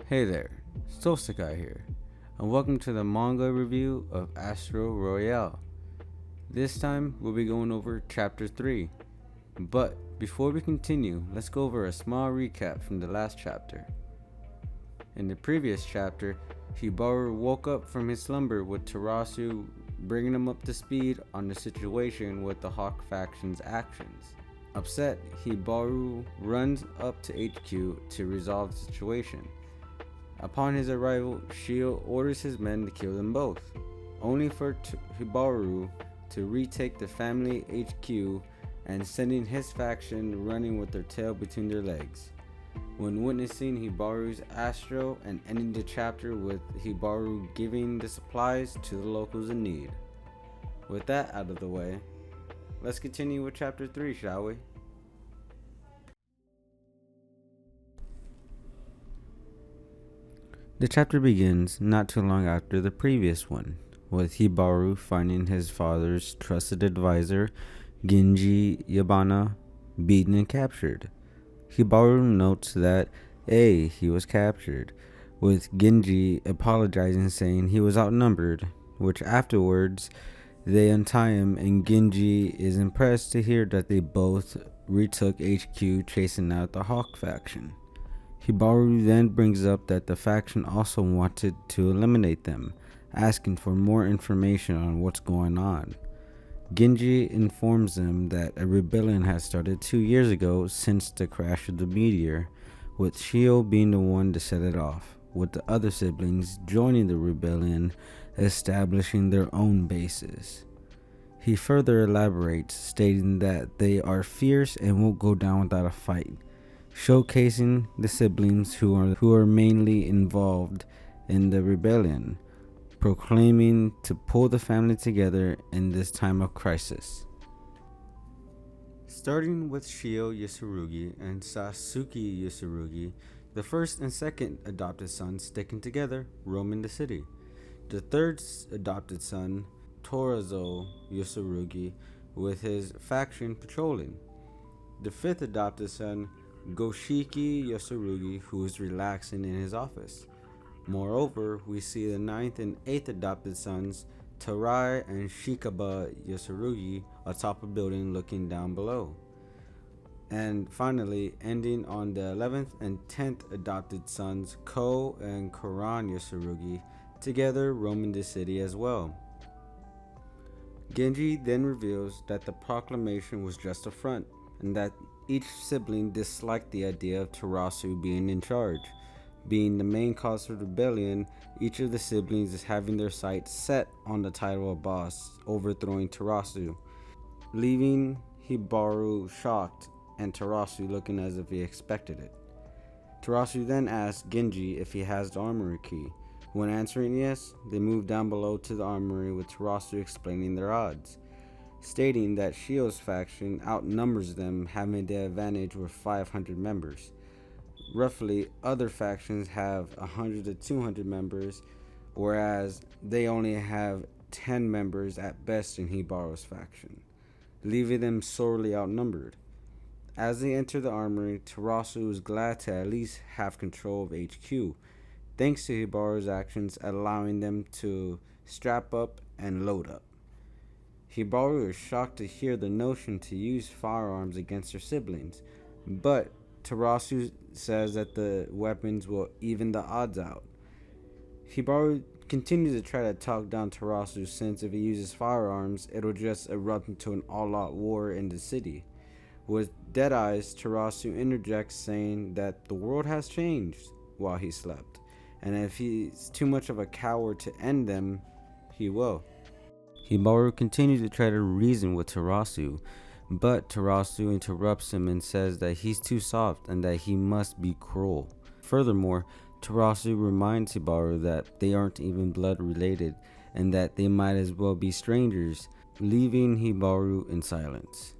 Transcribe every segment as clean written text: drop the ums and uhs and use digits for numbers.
Hey there, Solstikai here, and welcome to the manga review of Astro Royal. This time we'll be going over Chapter 3, but before we continue, let's go over a small recap from the last chapter. In the previous chapter, Hibaru woke up from his slumber with Terasu bringing him up to speed on the situation with the Hawk faction's actions. Upset, Hibaru runs up to HQ to resolve the situation. Upon his arrival, Shio orders his men to kill them both, only for Hibaru to retake the family HQ and sending his faction running with their tail between their legs. When witnessing Hibaru's Astro and ending the chapter with Hibaru giving the supplies to the locals in need. With that out of the way, let's continue with Chapter 3, shall we? The chapter begins not too long after the previous one, with Hibaru finding his father's trusted advisor, Genji Yabana, beaten and captured. Hibaru notes that he was captured, with Genji apologizing saying he was outnumbered, which afterwards they untie him and Genji is impressed to hear that they both retook HQ chasing out the Hawk faction. Hibaru then brings up that the faction also wanted to eliminate them, asking for more information on what's going on. Genji informs them that a rebellion has started 2 years ago since the crash of the meteor, with Shio being the one to set it off, with the other siblings joining the rebellion, establishing their own bases. He further elaborates, stating that they are fierce and won't go down without a fight, showcasing the siblings who are mainly involved in the rebellion, proclaiming to pull the family together in this time of crisis. Starting with Shio Yasurugi and Sasuke Yasurugi, the first and second adopted sons sticking together, roaming the city. The third adopted son, Torazo Yasurugi, with his faction patrolling. The fifth adopted son, Goshiki Yasurugi, who is relaxing in his office. Moreover, we see the ninth and eighth adopted sons, Tarai and Shikaba Yasurugi, atop a building looking down below. And finally, ending on the 11th and 10th adopted sons, Ko and Koran Yasurugi, together roaming the city as well. Genji then reveals that the proclamation was just a front, and that each sibling disliked the idea of Terasu being in charge. Being the main cause of rebellion, each of the siblings is having their sights set on the title of boss, overthrowing Terasu, leaving Hibaru shocked and Terasu looking as if he expected it. Terasu then asks Genji if he has the armory key. When answering yes, they move down below to the armory with Terasu explaining their odds, stating that Shio's faction outnumbers them, having the advantage with 500 members. Roughly, other factions have 100 to 200 members, whereas they only have 10 members at best in Hibaru's faction, leaving them sorely outnumbered. As they enter the armory, Terasu is glad to at least have control of HQ, thanks to Hibaru's actions allowing them to strap up and load up. Hibaru is shocked to hear the notion to use firearms against their siblings, but Terasu says that the weapons will even the odds out. Hibaru continues to try to talk down Terasu, since if he uses firearms, it'll just erupt into an all-out war in the city. With dead eyes, Terasu interjects, saying that the world has changed while he slept, and if he's too much of a coward to end them, he will. Hibaru continues to try to reason with Terasu, but Terasu interrupts him and says that he's too soft and that he must be cruel. Furthermore, Terasu reminds Hibaru that they aren't even blood related and that they might as well be strangers, leaving Hibaru in silence.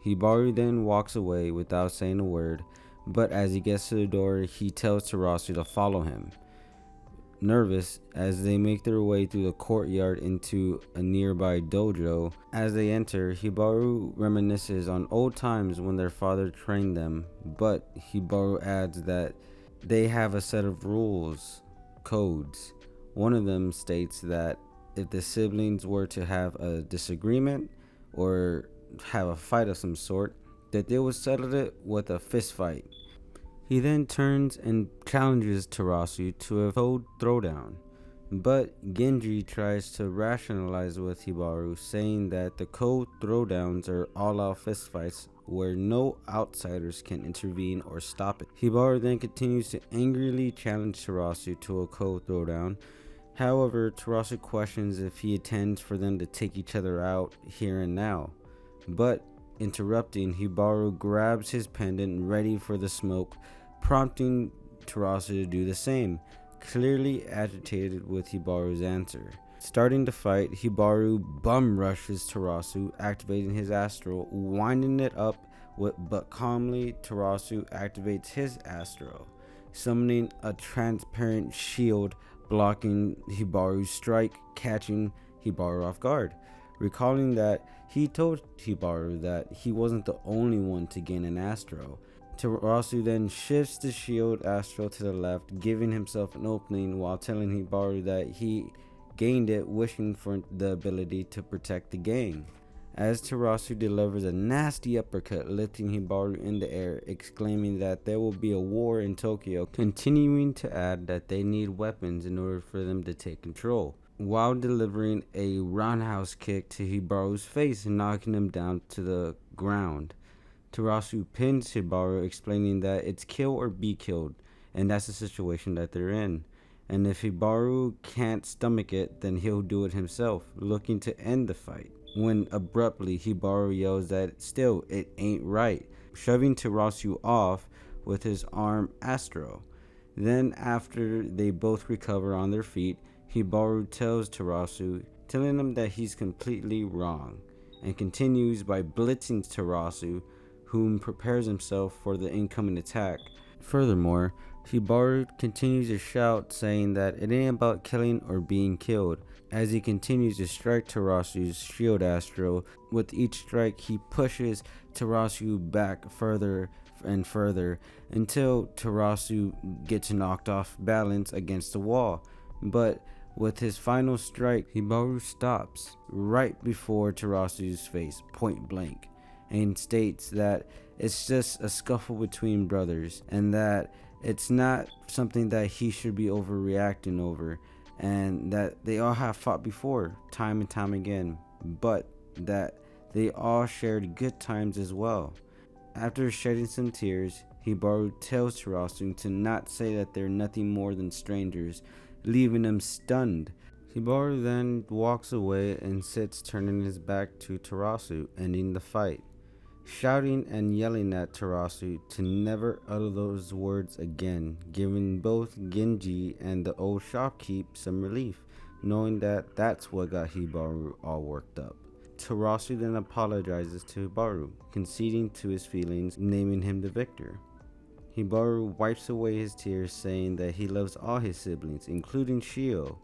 Hibaru then walks away without saying a word, but as he gets to the door, he tells Terasu to follow him. Nervous, as they make their way through the courtyard into a nearby dojo. As they enter, Hibaru reminisces on old times when their father trained them, but Hibaru adds that they have a set of rules, codes. One of them states that if the siblings were to have a disagreement or have a fight of some sort, that they would settle it with a fist fight. He then turns and challenges Terasu to a code throwdown. But Genji tries to rationalize with Hibaru, saying that the code throwdowns are all-out fistfights where no outsiders can intervene or stop it. Hibaru then continues to angrily challenge Terasu to a code throwdown. However, Terasu questions if he intends for them to take each other out here and now. But interrupting, Hibaru grabs his pendant ready for the smoke, prompting Terasu to do the same, clearly agitated with Hibaru's answer. Starting to fight, Hibaru bum rushes Terasu, activating his Astro, winding it up, but calmly Terasu activates his Astro, summoning a transparent shield blocking Hibaru's strike, catching Hibaru off guard. Recalling that he told Hibaru that he wasn't the only one to gain an Astro. Terasu then shifts the shield Astro to the left, giving himself an opening while telling Hibaru that he gained it wishing for the ability to protect the gang. As Terasu delivers a nasty uppercut, lifting Hibaru in the air, exclaiming that there will be a war in Tokyo, continuing to add that they need weapons in order for them to take control, while delivering a roundhouse kick to Hibaru's face, knocking him down to the ground. Terasu pins Hibaru, explaining that it's kill or be killed, and that's the situation that they're in. And if Hibaru can't stomach it, then he'll do it himself, looking to end the fight. When abruptly Hibaru yells that still it ain't right, shoving Terasu off with his arm Astro. Then after they both recover on their feet, Hibaru tells Terasu, telling him that he's completely wrong, and continues by blitzing Terasu, whom prepares himself for the incoming attack. Furthermore, Hibaru continues to shout, saying that it ain't about killing or being killed, as he continues to strike Terasu's shield Astro. With each strike, he pushes Terasu back further and further until Terasu gets knocked off balance against the wall. But with his final strike, Hibaru stops right before Terasu's face, point blank, and states that it's just a scuffle between brothers and that it's not something that he should be overreacting over, and that they all have fought before, time and time again, but that they all shared good times as well. After shedding some tears, Hibaru tells Terasu to not say that they're nothing more than strangers, leaving him stunned. Hibaru then walks away and sits, turning his back to Terasu, ending the fight, shouting and yelling at Terasu to never utter those words again, giving both Genji and the old shopkeep some relief, knowing that that's what got Hibaru all worked up. Terasu then apologizes to Hibaru, conceding to his feelings, naming him the victor. Hibaru wipes away his tears, saying that he loves all his siblings, including Shio,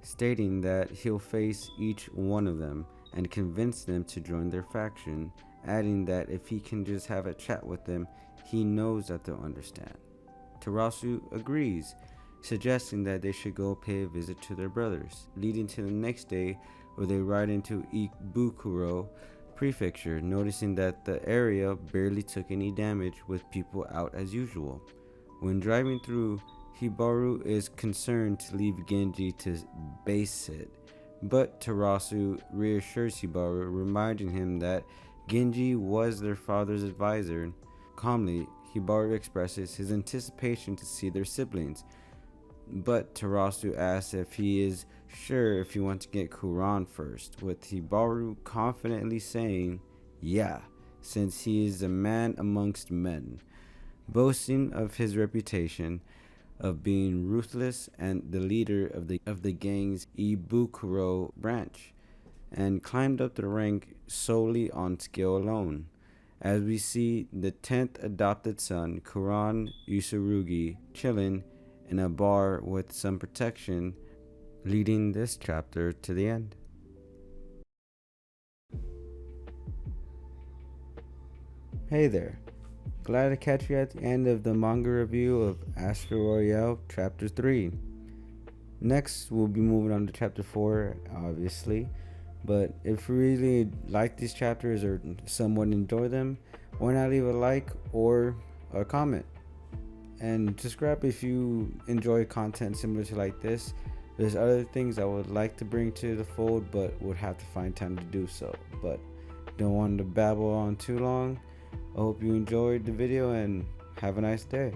stating that he'll face each one of them and convince them to join their faction, adding that if he can just have a chat with them, he knows that they'll understand. Terasu agrees, suggesting that they should go pay a visit to their brothers, leading to the next day where they ride into Ibukuro Prefecture, noticing that the area barely took any damage with people out as usual. When driving through, Hibaru is concerned to leave Genji to babysit, but Terasu reassures Hibaru, reminding him that Genji was their father's advisor. Calmly, Hibaru expresses his anticipation to see their siblings, but Terasu asks if he is sure if he wants to get Kuran first, with Hibaru confidently saying, yeah, since he is a man amongst men, boasting of his reputation of being ruthless and the leader of the gang's Ibukuro branch, and climbed up the rank solely on skill alone. As we see the 10th adopted son, Kuran Usurugi, chilling in a bar with some protection, leading this chapter to the end. Hey there. glad to catch you at the end of the manga review of Astro Royal Chapter 3. Next, we'll be moving on to Chapter 4, obviously. But if you really like these chapters or somewhat enjoy them, why not leave a like or a comment? And subscribe if you enjoy content similar to like this. There's other things I would like to bring to the fold, but would have to find time to do so. But don't want to babble on too long. I hope you enjoyed the video and have a nice day.